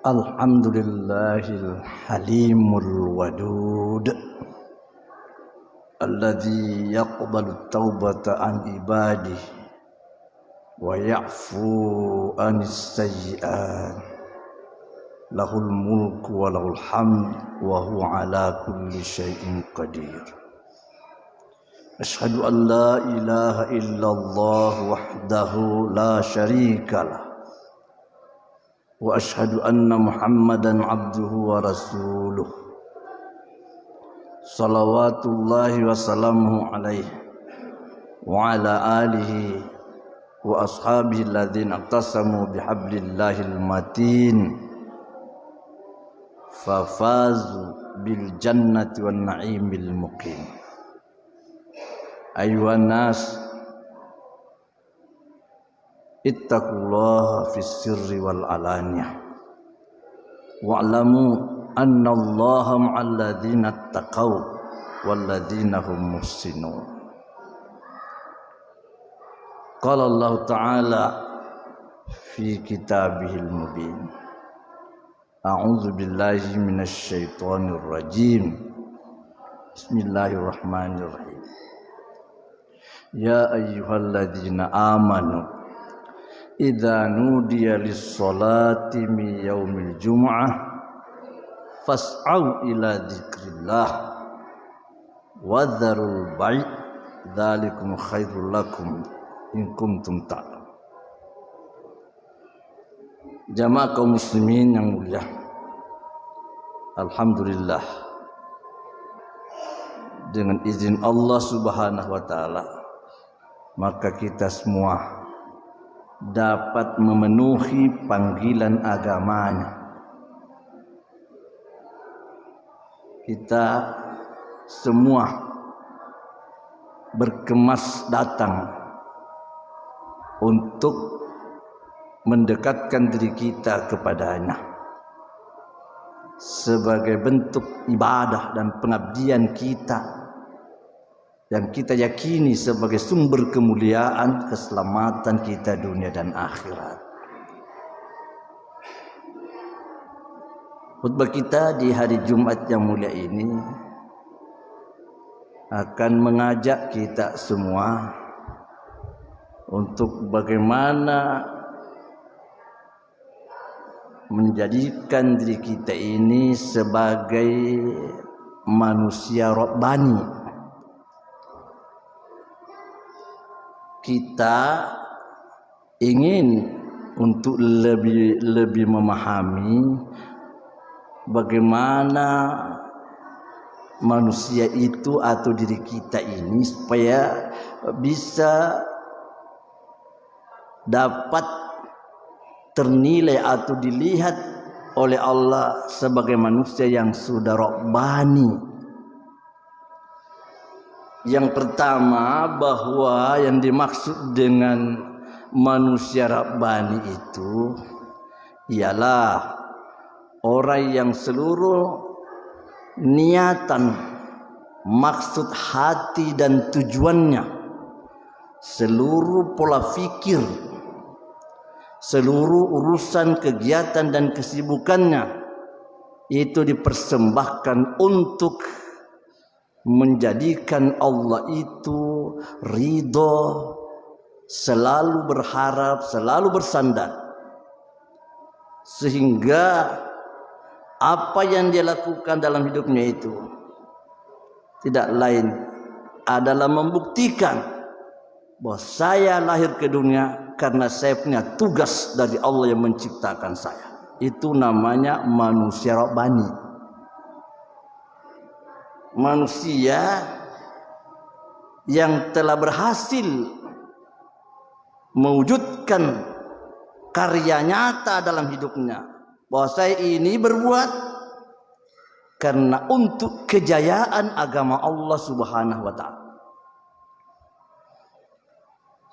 Alhamdulillahil halimul wadud alladzi yaqbalu taubata an ibadihi wa ya'fu anis sayyi'at lahul mulku wa lahul hamd wa huwa ala kulli syai'in qadir. Asyhadu an la ilaha illallah wahdahu la syarikalah wa asyhadu anna Muhammadan abduhu wa rasuluh salawatullahi wa salamuhu alaihi wa ala alihi wa ashabihi alladhina iqtasamu bihablillahil matin fafazu bil jannati wan na'imil muqim. Ayuhan nas ittaqullaha fis sirri wal alaniyah wa'lamu anna Allaha ma'al ladzina ittaqaw wal ladzina hum muhsinun. Qala Allah ta'ala fi kitabihil mubin. A'udzu billahi minasy syaithanir rajim. Bismillahirrahmanirrahim. Ya ayyuhalladzina amanu idza nudiya lis-sholati min yaumil jumu'ah fas'au ila dzikrillah wa dzarul bai' dzalikum khairul lakum in kuntum ta'lamun. Jamaah kaum muslimin yang mulia, alhamdulillah dengan izin Allah Subhanahu wa taala maka kita semua dapat memenuhi panggilan agamanya. Kita semua berkemas datang untuk mendekatkan diri kita kepadanya sebagai bentuk ibadah dan pengabdian kita yang kita yakini sebagai sumber kemuliaan keselamatan kita dunia dan akhirat. Khutbah kita di hari Jumat yang mulia ini akan mengajak kita semua untuk bagaimana menjadikan diri kita ini sebagai manusia rabbani. Kita ingin untuk lebih memahami bagaimana manusia itu atau diri kita ini supaya bisa dapat ternilai atau dilihat oleh Allah sebagai manusia yang sudah rabbani. Yang pertama, bahwa yang dimaksud dengan manusia rabbani itu ialah orang yang seluruh niatan, maksud hati dan tujuannya, seluruh pola fikir, seluruh urusan kegiatan dan kesibukannya itu dipersembahkan untuk menjadikan Allah itu ridho, selalu berharap, selalu bersandar, sehingga apa yang dia lakukan dalam hidupnya itu tidak lain adalah membuktikan bahwa saya lahir ke dunia karena saya punya tugas dari Allah yang menciptakan saya. Itu namanya manusia rabbani. Manusia yang telah berhasil mewujudkan karya nyata dalam hidupnya, bahwa saya ini berbuat karena untuk kejayaan agama Allah Subhanahu wa taala,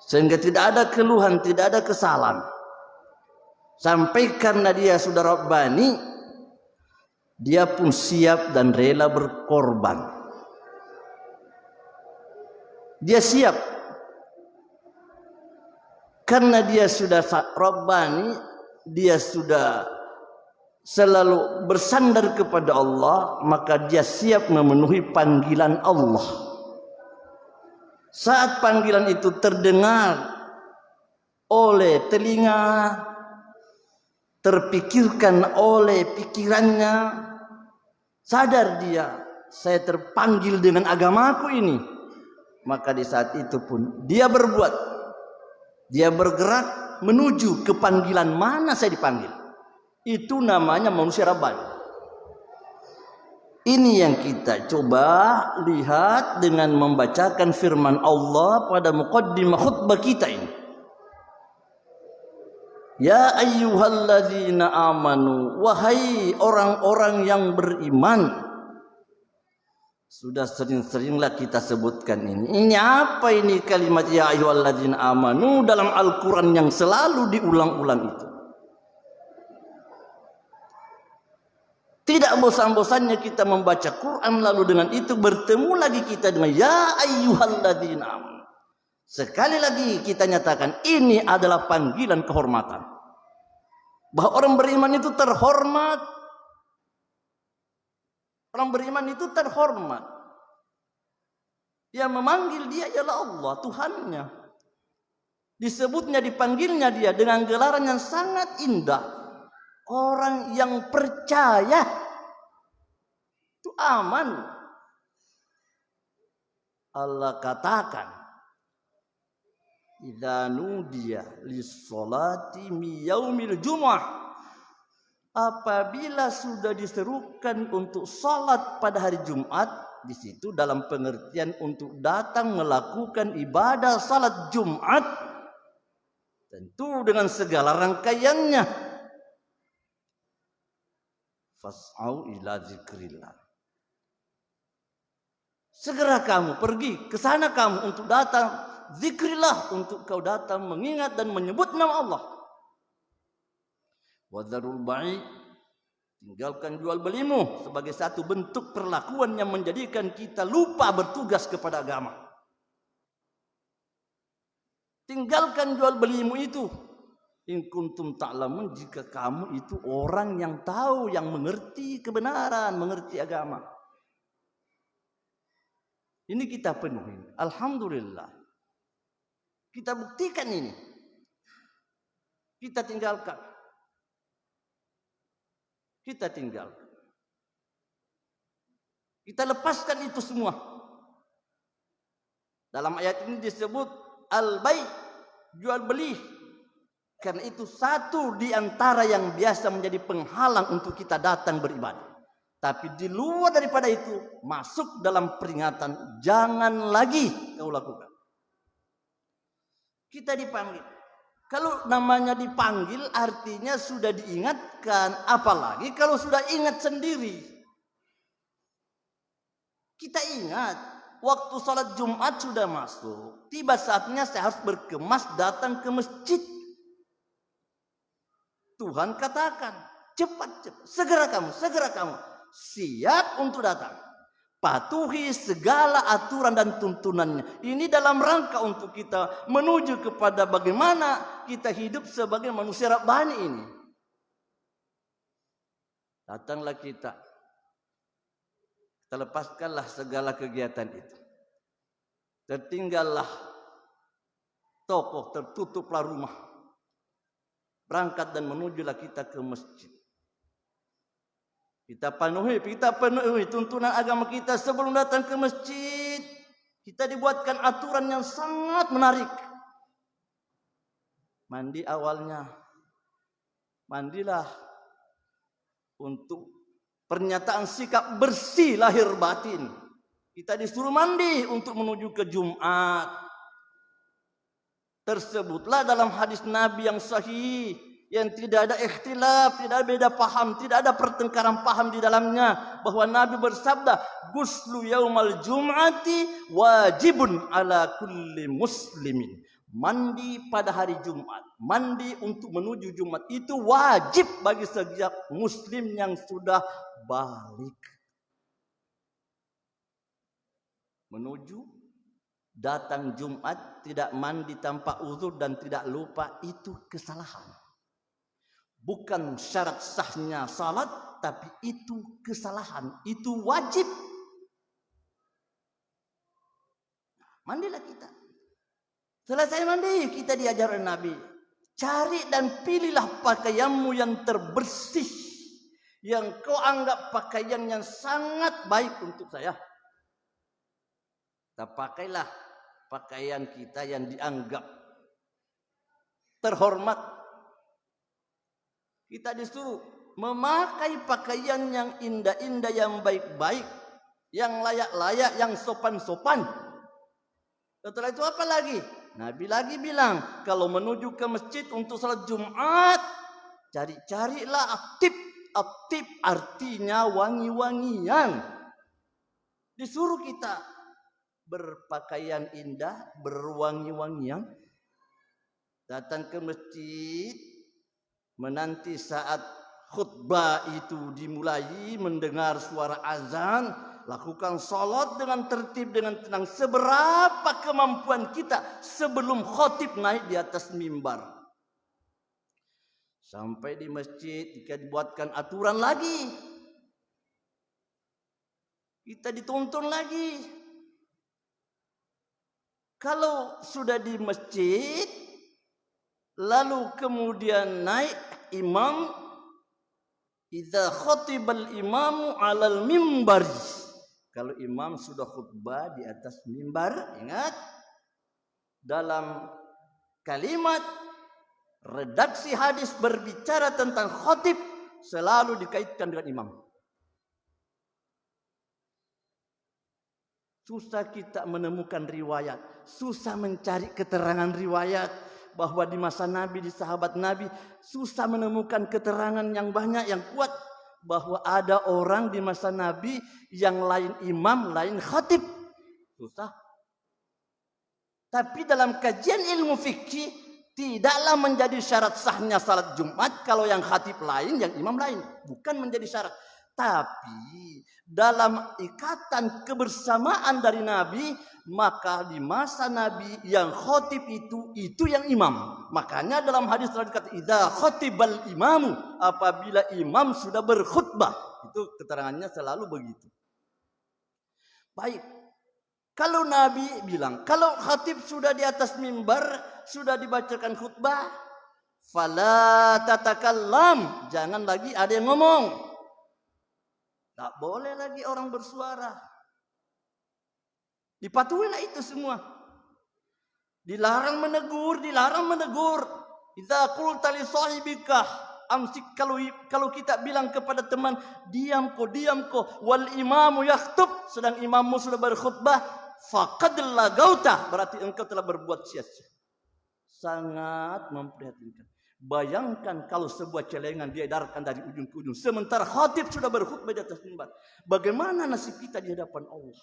sehingga tidak ada keluhan, tidak ada kesalahan. Sampai karena dia sudah rabbani, dia pun siap dan rela berkorban. Dia siap karena dia sudah rabbani, dia sudah selalu bersandar kepada Allah, maka dia siap memenuhi panggilan Allah. Saat panggilan itu terdengar oleh telinga, terpikirkan oleh pikirannya, sadar dia, saya terpanggil dengan agamaku ini, maka di saat itu pun dia berbuat, dia bergerak menuju ke panggilan mana saya dipanggil. Itu namanya manusia Rabbani. Ini yang kita coba lihat dengan membacakan firman Allah pada muqaddimah khutbah kita ini. Ya ayyuhalladzina amanu, wahai orang-orang yang beriman. Sudah sering-seringlah kita sebutkan ini. Ini apa ini kalimat ya ayyuhalladzina amanu dalam Al-Quran yang selalu diulang-ulang itu. Tidak bosan-bosannya kita membaca Quran, lalu dengan itu bertemu lagi kita dengan ya ayyuhalladzina amanu. Sekali lagi kita nyatakan ini adalah panggilan kehormatan. Bahwa orang beriman itu terhormat. Orang beriman itu terhormat. Yang memanggil dia ialah Allah, Tuhannya. Disebutnya, dipanggilnya dia dengan gelaran yang sangat indah. Orang yang percaya itu aman. Allah katakan, idza nudiya lis-sholati mi yaumil jumu'ah, apabila sudah diserukan untuk salat pada hari Jumat, di situ dalam pengertian untuk datang melakukan ibadah salat Jumat, tentu dengan segala rangkaiannya. Fas'au ila zikrillah. Segera kamu pergi ke sana kamu untuk datang zikrillah, untuk kau datang mengingat dan menyebut nama Allah. Wadharul bai', tinggalkan jual belimu sebagai satu bentuk perlakuan yang menjadikan kita lupa bertugas kepada agama. Tinggalkan jual belimu itu. In kuntum ta'lamun, jika kamu itu orang yang tahu, yang mengerti kebenaran, mengerti agama. Ini kita penuhi. Alhamdulillah. Kita buktikan ini. Kita tinggalkan. Kita tinggalkan. Kita lepaskan itu semua. Dalam ayat ini disebut al-bai', jual beli. Karena itu satu di antara yang biasa menjadi penghalang untuk kita datang beribadah. Tapi di luar daripada itu, masuk dalam peringatan, jangan lagi kau lakukan. Kita dipanggil. Kalau namanya dipanggil artinya sudah diingatkan, apalagi kalau sudah ingat sendiri. Kita ingat, waktu salat Jumat sudah masuk, tiba saatnya saya harus berkemas datang ke masjid. Tuhan katakan, cepat, segera kamu, siap untuk datang. Patuhi segala aturan dan tuntunannya. Ini dalam rangka untuk kita menuju kepada bagaimana kita hidup sebagai manusia Rabbani ini. Datanglah kita lepaskanlah segala kegiatan itu. Tertinggallah toko, tertutuplah rumah. Berangkat dan menujulah kita ke masjid. Kita penuhi tuntunan agama kita sebelum datang ke masjid. Kita dibuatkan aturan yang sangat menarik. Mandi awalnya. Mandilah untuk pernyataan sikap bersih lahir batin. Kita disuruh mandi untuk menuju ke Jumat. Tersebutlah dalam hadis Nabi yang sahih, yang tidak ada ikhtilaf, tidak ada beda paham, tidak ada pertengkaran paham di dalamnya, bahwa Nabi bersabda, "Ghuslu yaumal jum'ati wajibun ala kulli muslimin." Mandi pada hari Jumat, mandi untuk menuju Jumat itu wajib bagi setiap muslim yang sudah balik. Menuju datang Jumat tidak mandi tanpa uzur dan tidak lupa, itu kesalahan. bukan syarat sahnya salat, tapi itu kesalahan, itu wajib. Mandilah kita. Selesai mandi, kita diajar oleh Nabi, cari dan pilihlah pakaianmu yang terbersih, yang kau anggap pakaian yang sangat baik untuk saya. Tak pakailah pakaian kita yang dianggap terhormat. Kita disuruh memakai pakaian yang indah-indah, yang baik-baik, yang layak-layak, yang sopan-sopan. Setelah itu apa lagi? Nabi lagi bilang, kalau menuju ke masjid untuk salat Jumat, carilah aktif. Aktif artinya wangi-wangian. Disuruh kita berpakaian indah, berwangi-wangian, datang ke masjid, menanti saat khutbah itu dimulai, mendengar suara azan, lakukan salat dengan tertib, dengan tenang, seberapa kemampuan kita sebelum khatib naik di atas mimbar. Sampai di masjid, jika dibuatkan aturan lagi, kita dituntun lagi. Kalau sudah di masjid, lalu kemudian naik imam, idza khatibal imamu alal mimbar. Kalau imam sudah khutbah di atas mimbar, ingat, dalam kalimat redaksi hadis berbicara tentang khatib selalu dikaitkan dengan imam. Susah kita menemukan riwayat, susah mencari keterangan riwayat bahwa di masa Nabi, di sahabat Nabi, susah menemukan keterangan yang banyak, yang kuat bahwa ada orang di masa Nabi yang lain imam, lain khatib. Susah. Tapi dalam kajian ilmu fikih tidaklah menjadi syarat sahnya salat Jumat kalau yang khatib lain, yang imam lain. Bukan menjadi syarat. Tapi dalam ikatan kebersamaan dari Nabi, maka di masa Nabi yang khatib itu yang imam. Makanya dalam hadis telah dikatakan idza khatibal imamu, apabila imam sudah berkhutbah. Itu keterangannya selalu begitu. Baik. Kalau Nabi bilang, kalau khatib sudah di atas mimbar, sudah dibacakan khutbah, fala tatakallam, jangan lagi ada yang ngomong. Tak boleh lagi orang bersuara. Dipatuhilah itu semua. Dilarang menegur, dilarang menegur. Idza qulta li sahibika amsik, kalau kita bilang kepada teman, diam kau, wal imamu yakhutub, sedang imammu sudah berkhutbah, faqad lagauta, berarti engkau telah berbuat sia-sia. Sangat memprihatinkan. Bayangkan kalau sebuah celengan diedarkan dari ujung ke ujung, sementara khatib sudah berkhutbah di atas mimbar. Bagaimana nasib kita di hadapan Allah?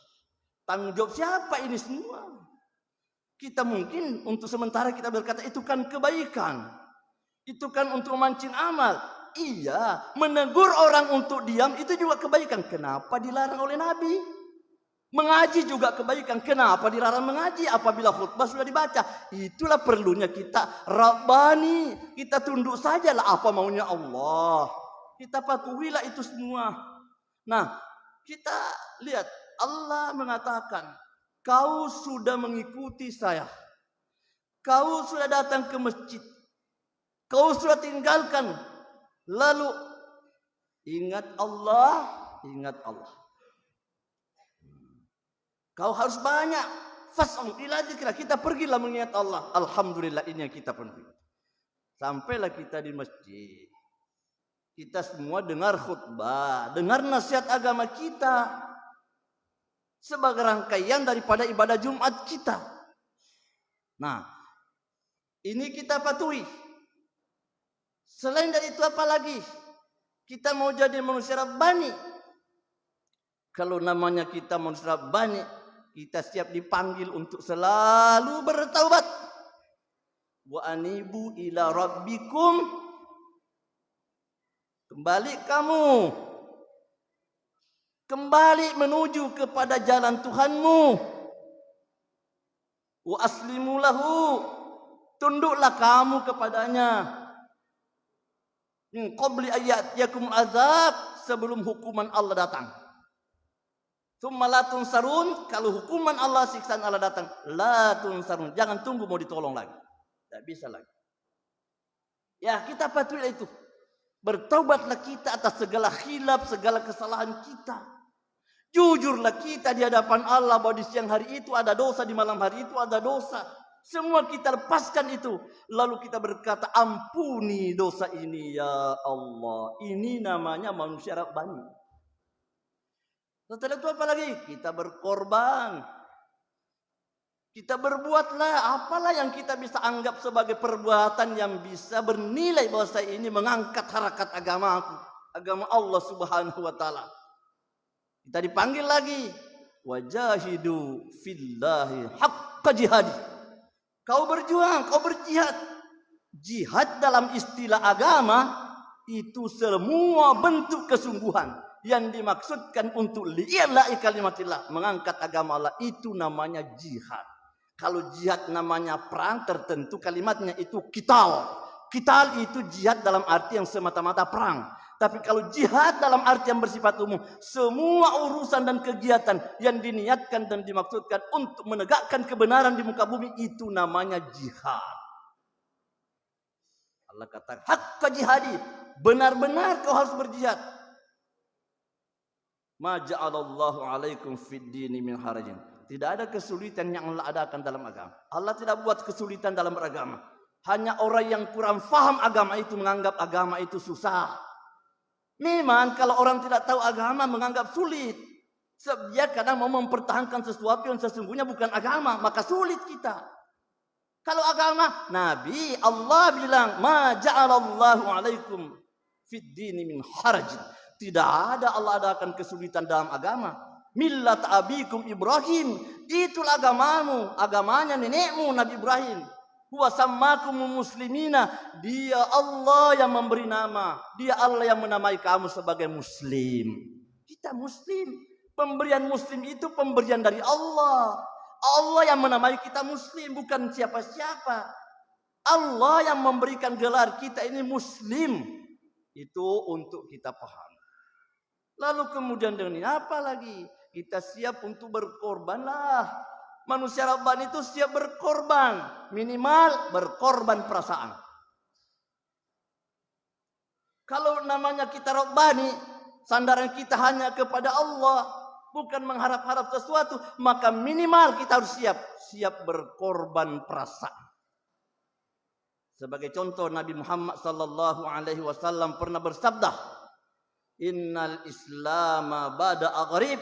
Tanggung jawab siapa ini semua? Kita mungkin untuk sementara kita berkata itu kan kebaikan, itu kan untuk memancing amal. Iya, menegur orang untuk diam itu juga kebaikan. Kenapa dilarang oleh Nabi? Mengaji juga kebaikan. Kenapa dilarang mengaji apabila khutbah sudah dibaca? Itulah perlunya kita Rabbani. Kita tunduk sajalah apa maunya Allah. Kita patuhilah itu semua. Nah, kita lihat Allah mengatakan, kau sudah mengikuti saya. Kau sudah datang ke masjid. Kau sudah tinggalkan. Lalu ingat Allah, ingat Allah. Kau harus banyak fas'au ila dzikra, kita pergilah mengingat Allah. Alhamdulillah, ini yang kita penuhi. Sampailah kita di masjid. Kita semua dengar khutbah, dengar nasihat agama kita sebagai rangkaian daripada ibadah Jumat kita. Nah, ini kita patuhi. Selain dari itu apa lagi? Kita mau jadi manusia Rabbani. Kalau namanya kita manusia Rabbani, kita siap dipanggil untuk selalu bertaubat. Wa anibu ila rabbikum, kembali kamu, kembali menuju kepada jalan Tuhanmu. Wa aslimu lahu, tunduklah kamu kepadanya. Min qabli ayyatiyakum azab, sebelum hukuman Allah datang. Tsumma la tunsarun, kalau hukuman Allah, siksaan Allah datang, la tunsarun, jangan tunggu mau ditolong lagi. Tidak bisa lagi. Ya, kita patuhilah itu. Bertaubatlah kita atas segala khilaf, segala kesalahan kita. Jujurlah kita di hadapan Allah bahwa di siang hari itu ada dosa, di malam hari itu ada dosa. Semua kita lepaskan itu. Lalu kita berkata, ampuni dosa ini ya Allah. Ini namanya manusia Rabbani. Setelah itu apa lagi? Kita berkorban. Kita berbuatlah apalah yang kita bisa anggap sebagai perbuatan yang bisa bernilai bahwa saya ini mengangkat harakat agama aku, agama Allah Subhanahu wa taala. Kita dipanggil lagi, wajahidu fillahi haqqa jihadi. Kau berjuang, kau berjihad. Jihad dalam istilah agama itu semua bentuk kesungguhan yang dimaksudkan untuk li'ila'i kalimatillah, mengangkat agama Allah, itu namanya jihad. Kalau jihad namanya perang, tertentu kalimatnya itu qital. Qital itu jihad dalam arti yang semata-mata perang. Tapi kalau jihad dalam arti yang bersifat umum, semua urusan dan kegiatan yang diniatkan dan dimaksudkan untuk menegakkan kebenaran di muka bumi, itu namanya jihad. Allah kata, haqqa jihadi, benar-benar kau harus berjihad. Ma ja'alallahu alaikum fid dini min harajin. Tidak ada kesulitan yang Allah adakan dalam agama. Allah tidak buat kesulitan dalam beragama. Hanya orang yang kurang faham agama itu menganggap agama itu susah. Memang kalau orang tidak tahu agama menganggap sulit. Sebab dia kadang mau mempertahankan sesuatu yang sesungguhnya bukan agama, maka sulit kita. Kalau agama, Nabi Allah bilang, ma ja'alallahu alaikum fid dini min harajin. Tidak ada Allah adakan kesulitan dalam agama. Millat abikum Ibrahim, itulah agamamu, agamanya nenekmu Nabi Ibrahim. Huwa sammakum muslimina, dia Allah yang memberi nama, dia Allah yang menamai kamu sebagai muslim. Kita muslim. Pemberian muslim itu pemberian dari Allah. Allah yang menamai kita muslim, bukan siapa-siapa. Allah yang memberikan gelar kita ini muslim. Itu untuk kita paham. Lalu kemudian dengan ini apa lagi? Kita siap untuk berkorban lah. Manusia Rabbani itu siap berkorban. Minimal berkorban perasaan. Kalau namanya kita Rabbani, sandaran kita hanya kepada Allah, bukan mengharap-harap sesuatu, maka minimal kita harus siap berkorban perasaan. Sebagai contoh, Nabi Muhammad sallallahu alaihi wasallam pernah bersabda, innal islama bada'a gharib.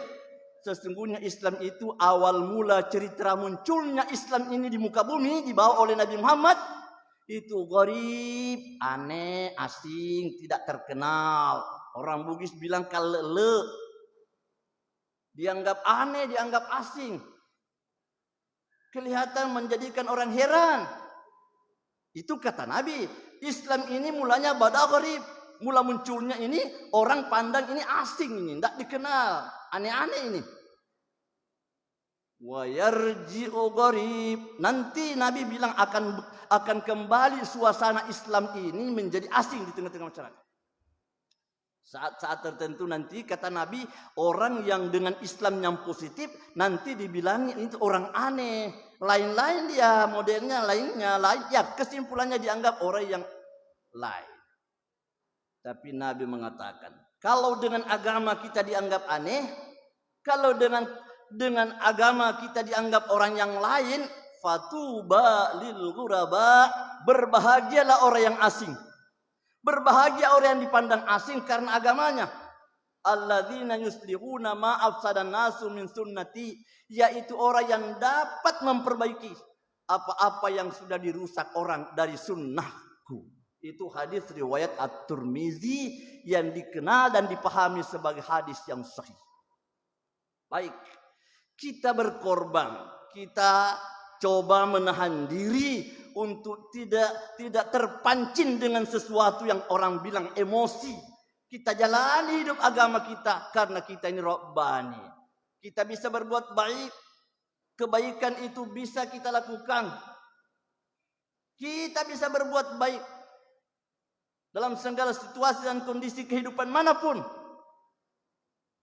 Sesungguhnya Islam itu awal mula cerita munculnya Islam ini di muka bumi dibawa oleh Nabi Muhammad itu gharib, aneh, asing, tidak terkenal. Orang Bugis bilang kalele. Dianggap aneh, dianggap asing. Kelihatan menjadikan orang heran. Itu kata Nabi, Islam ini mulanya bada'a gharib. Mula munculnya ini orang pandang ini asing ini, tidak dikenal, aneh-aneh ini. Wa yarji'u gharib. Nanti Nabi bilang akan kembali suasana Islam ini menjadi asing di tengah-tengah masyarakat. Saat-saat tertentu nanti kata Nabi, orang yang dengan Islam yang positif nanti dibilang itu orang aneh, lain-lain dia modelnya, lainnya lain. Ya, kesimpulannya dianggap orang yang lain. Tapi Nabi mengatakan, kalau dengan agama kita dianggap aneh, kalau dengan agama kita dianggap orang yang lain, fatuba lil ghuraba, berbahagialah orang yang asing. Berbahagia orang yang dipandang asing karena agamanya. Alladzina yuslihuna ma afsadan nasu min sunnati, yaitu orang yang dapat memperbaiki apa-apa yang sudah dirusak orang dari sunnahku. Itu hadis riwayat At-Tirmizi yang dikenal dan dipahami sebagai hadis yang sahih. Baik, kita berkorban, kita coba menahan diri untuk tidak terpancing dengan sesuatu yang orang bilang emosi. Kita jalani hidup agama kita karena kita ini Rabbani. Kita bisa berbuat baik, kebaikan itu bisa kita lakukan. Kita bisa berbuat baik. dalam segala situasi dan kondisi kehidupan manapun.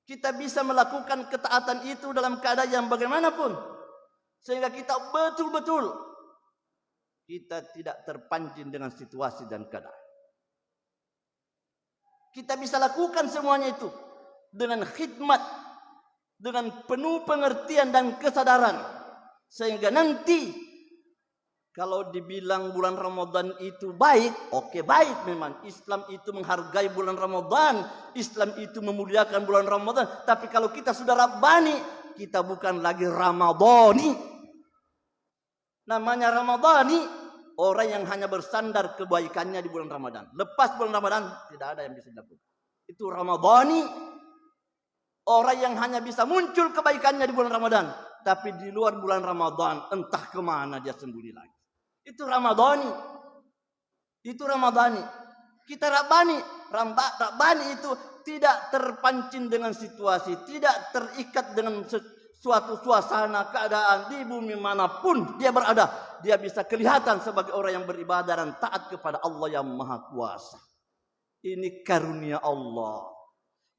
Kita bisa melakukan ketaatan itu dalam keadaan yang bagaimanapun. Sehingga kita betul-betul kita tidak terpancing dengan situasi dan keadaan. Kita bisa lakukan semuanya itu dengan khidmat, dengan penuh pengertian dan kesadaran. Sehingga nanti kalau dibilang bulan Ramadan itu baik, oke, baik memang. Islam itu menghargai bulan Ramadan, Islam itu memuliakan bulan Ramadan. Tapi kalau kita sudah rabbani, kita bukan lagi Ramadhani. Namanya Ramadhani, orang yang hanya bersandar kebaikannya di bulan Ramadan. Lepas bulan Ramadan tidak ada yang bisa dilakukan. Itu Ramadhani, orang yang hanya bisa muncul kebaikannya di bulan Ramadan. Tapi di luar bulan Ramadan entah kemana dia sembunyi lagi. Itu Ramadhani. Itu Ramadhani. Kita Rabbani. Rabbani itu tidak terpancing dengan situasi, tidak terikat dengan suatu suasana keadaan di bumi manapun dia berada. Dia bisa kelihatan sebagai orang yang beribadah dan taat kepada Allah yang Maha Kuasa. Ini karunia Allah.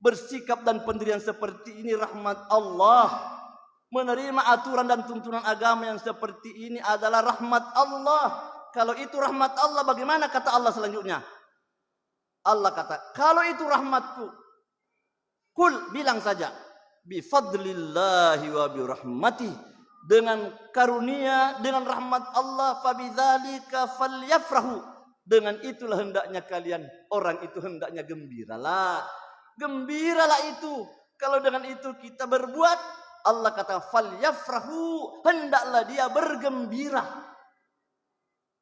Bersikap dan pendirian seperti ini rahmat Allah. Menerima aturan dan tuntunan agama yang seperti ini adalah rahmat Allah. Kalau itu rahmat Allah, bagaimana kata Allah selanjutnya? Allah kata, kalau itu rahmatku, kul, bilang saja, bifadlillahi wa birahmatih, dengan karunia, dengan rahmat Allah, fabidzalika falyafrahu, dengan itulah hendaknya kalian, orang itu hendaknya gembiralah. Gembiralah itu. Kalau dengan itu kita berbuat, Allah kata falyafrahu, hendaklah dia bergembira.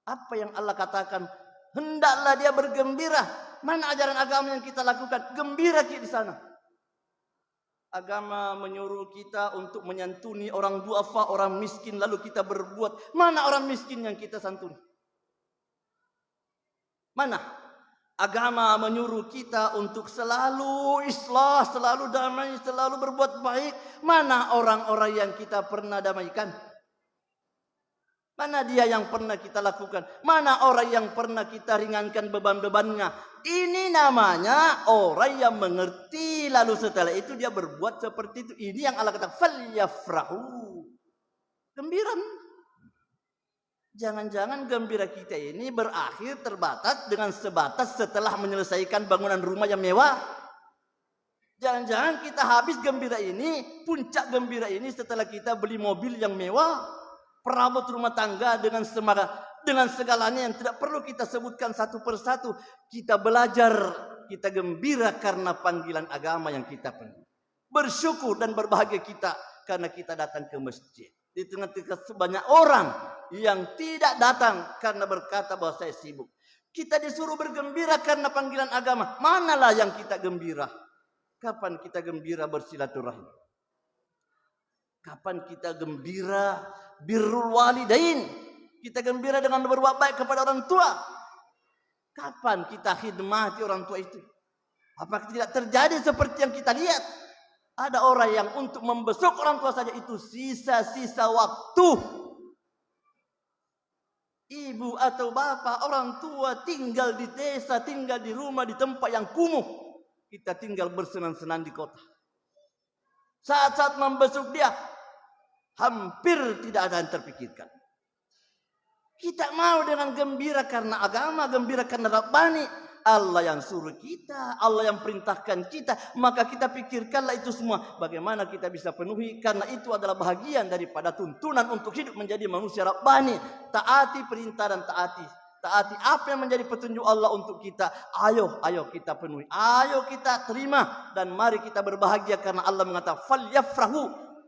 Apa yang Allah katakan? Hendaklah dia bergembira. Mana ajaran agama yang kita lakukan? Gembira di sana. Agama menyuruh kita untuk menyantuni orang duafa, orang miskin, lalu kita berbuat. Mana orang miskin yang kita santuni? Mana? Agama menyuruh kita untuk selalu islah, selalu damai, selalu berbuat baik. Mana orang-orang yang kita pernah damaikan? Mana dia yang pernah kita lakukan? Mana orang yang pernah kita ringankan beban-bebannya? Ini namanya orang yang mengerti, lalu setelah itu dia berbuat seperti itu. Ini yang Allah kata falyafrahu. Gembira. Jangan-jangan gembira kita ini berakhir terbatas dengan sebatas setelah menyelesaikan bangunan rumah yang mewah. Jangan-jangan kita habis gembira ini, puncak gembira ini setelah kita beli mobil yang mewah, perabot rumah tangga dengan segalanya yang tidak perlu kita sebutkan satu persatu. Kita belajar, kita gembira karena panggilan agama yang kita penuhi. Bersyukur dan berbahagia kita karena kita datang ke masjid. Di tengah-tengah sebanyak orang yang tidak datang karena berkata bahwa saya sibuk. Kita disuruh bergembira karena panggilan agama. Manalah yang kita gembira? Kapan kita gembira bersilaturahim? Kapan kita gembira birrul walidain? Kita gembira dengan berbuat baik kepada orang tua. Kapan kita khidmati orang tua itu? Apakah tidak terjadi seperti yang kita lihat? Ada orang yang untuk membesuk orang tua saja itu sisa-sisa waktu. Ibu atau bapak, orang tua tinggal di desa, tinggal di rumah, di tempat yang kumuh. Kita tinggal bersenang-senang di kota. Saat-saat membesuk dia, hampir tidak ada yang terpikirkan. Kita mau dengan gembira karena agama, gembira karena Rabbani. Allah yang suruh kita, Allah yang perintahkan kita, maka kita pikirkanlah itu semua. Bagaimana kita bisa penuhi, karena itu adalah bahagian daripada tuntunan untuk hidup menjadi manusia Rabbani. Taati perintah dan taati apa yang menjadi petunjuk Allah untuk kita. Ayo kita penuhi, ayo kita terima, dan mari kita berbahagia karena Allah mengatakan falyafrahu,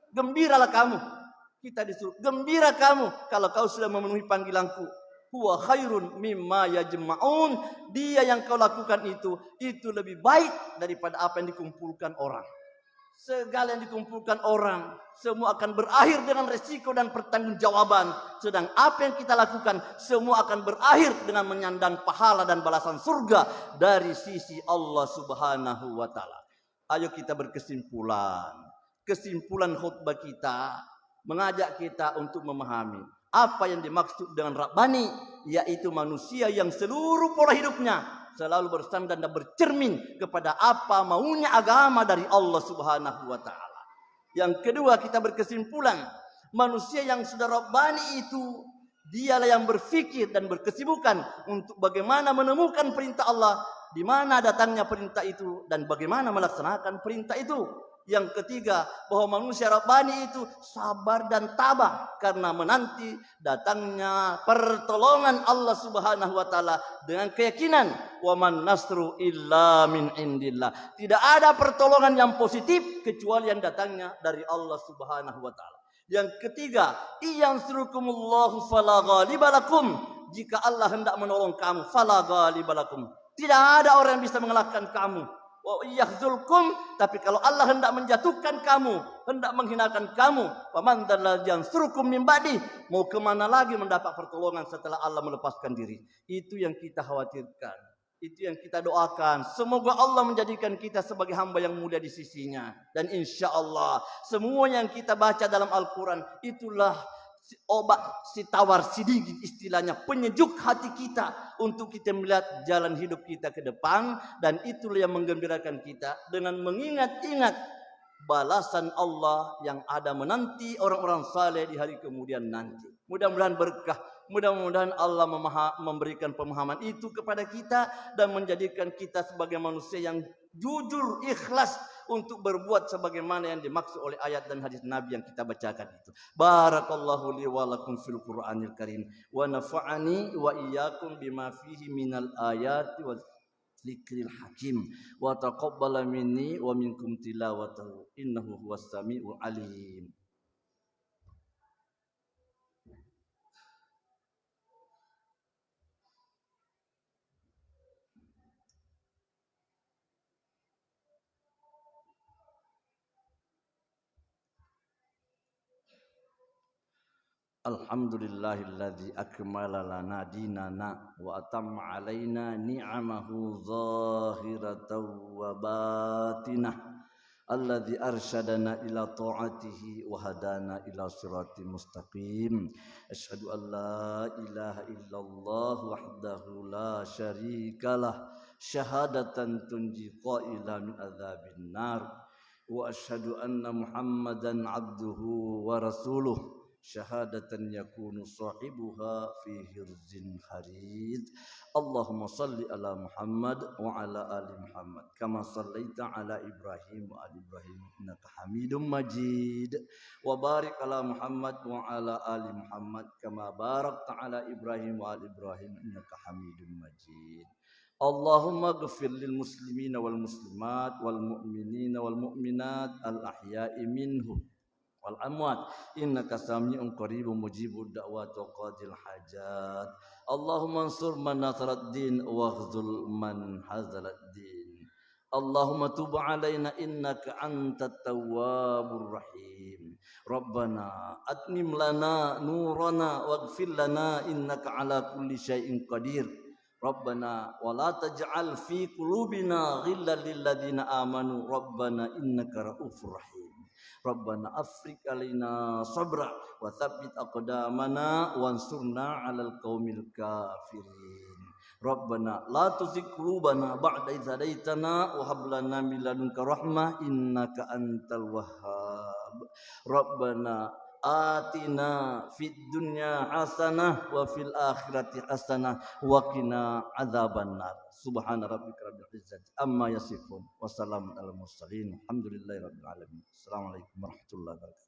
gembiralah kamu. Kita disuruh gembira kamu kalau kau sudah memenuhi panggilanku. Huwa khairun mimma yajma'un. Dia yang kau lakukan itu lebih baik daripada apa yang dikumpulkan orang. Segala yang dikumpulkan orang semua akan berakhir dengan resiko dan pertanggungjawaban. Sedang apa yang kita lakukan semua akan berakhir dengan menyandang pahala dan balasan surga dari sisi Allah Subhanahu wa taala. Ayo kita berkesimpulan. Kesimpulan khutbah kita mengajak kita untuk memahami apa yang dimaksud dengan Rabbani, yaitu manusia yang seluruh pola hidupnya selalu bersandar dan bercermin kepada apa maunya agama dari Allah Subhanahu wa taala. Yang kedua, kita berkesimpulan, manusia yang sudah rabbani itu dialah yang berfikir dan berkesibukan untuk bagaimana menemukan perintah Allah, di mana datangnya perintah itu dan bagaimana melaksanakan perintah itu. Yang ketiga, bahwa manusia rabbani itu sabar dan tabah karena menanti datangnya pertolongan Allah Subhanahu wa taala dengan keyakinan wa man nasru illa min indillah. Tidak ada pertolongan yang positif kecuali yang datangnya dari Allah Subhanahu wa taala. Yang ketiga, iyansurukumullahu fala ghalibalakum. Jika Allah hendak menolong kamu, fala ghalibalakum. Tidak ada orang yang bisa mengalahkan kamu. Wa yakhzulkum, tapi kalau Allah hendak menjatuhkan kamu, hendak menghinakan kamu, faman dzalladzi yansurukum min ba'di, mau kemana lagi mendapat pertolongan setelah Allah melepaskan diri. Itu yang kita khawatirkan, itu yang kita doakan. Semoga Allah menjadikan kita sebagai hamba yang mulia di sisinya. Dan insya Allah semua yang kita baca dalam Al-Quran itulah obat si tawar si dingin, istilahnya penyejuk hati kita untuk kita melihat jalan hidup kita ke depan. Dan itulah yang menggembirakan kita dengan mengingat-ingat balasan Allah yang ada menanti orang-orang saleh di hari kemudian nanti. Mudah-mudahan berkah, mudah-mudahan Allah memberikan pemahaman itu kepada kita dan menjadikan kita sebagai manusia yang jujur, ikhlas untuk berbuat sebagaimana yang dimaksud oleh ayat dan hadis Nabi yang kita bacakan itu. Barakallahu li wa lakum fil Qur'anil Karim wa nafa'ani wa iyyakum bima fihi minal ayati wa dzikril hakim wa taqabbala minni wa minkum tilawatahu innahu huwas samiul alim. Alhamdulillahilladzi akmala lana dinana wa atamma alaina ni'amahu zahiratan wa batinah alladzi arsyadana ila ta'atihi wa hadana ila siratal mustaqim. Asyhadu an la ilaha illallah wahdahu la syarikalah syahadatan tunji qailan min adzabin nar wa asyhadu anna muhammadan abduhu wa rasuluh syahadatan yakunu sahibuha fi hirzin harid. Allahumma salli ala Muhammad wa ala ali Muhammad kama sallaita ala Ibrahim wa ali Ibrahim innaka Hamidum Majid wa barik ala Muhammad wa ala ali Muhammad kama barakta ala Ibrahim wa ali Ibrahim innaka Hamidum Majid. Allahumma ghfir lil muslimina wal muslimat wal mu'minina wal mu'minat al ahya'i minhum wal amwat innaka sami'un qaribun mujibud da'wat wa qadil hajat. Allahumma ansur man nasarat din wa khzul man hazalat din. Allahumma tub alaina innaka antat tawwabur rahim. Rabbana atmim lana nurana waghfir lana innaka ala kulli syai'in qadir. Rabbana wa la taj'al fi qulubina ghillan lil ladzina amanu rabbana innaka raufur rahim. Rabbana afrik alaina sabra wa tsabbit aqdamana wansurna 'alal qaumil kafirin. Rabbana la tuzigh qulubana ba'da idh hadaitana wa hab lana min ladunka rahmah innaka antal wahhab. Rabbana atina fid dunya hasanah wa fil akhirati hasanah wa qina adzabannar. Subhana rabbika rabbil izzati amma yasifun wa salamun alal mursalin. Alhamdulillahi rabbil alamin. Assalamualaikum warahmatullahi wabarakatuh.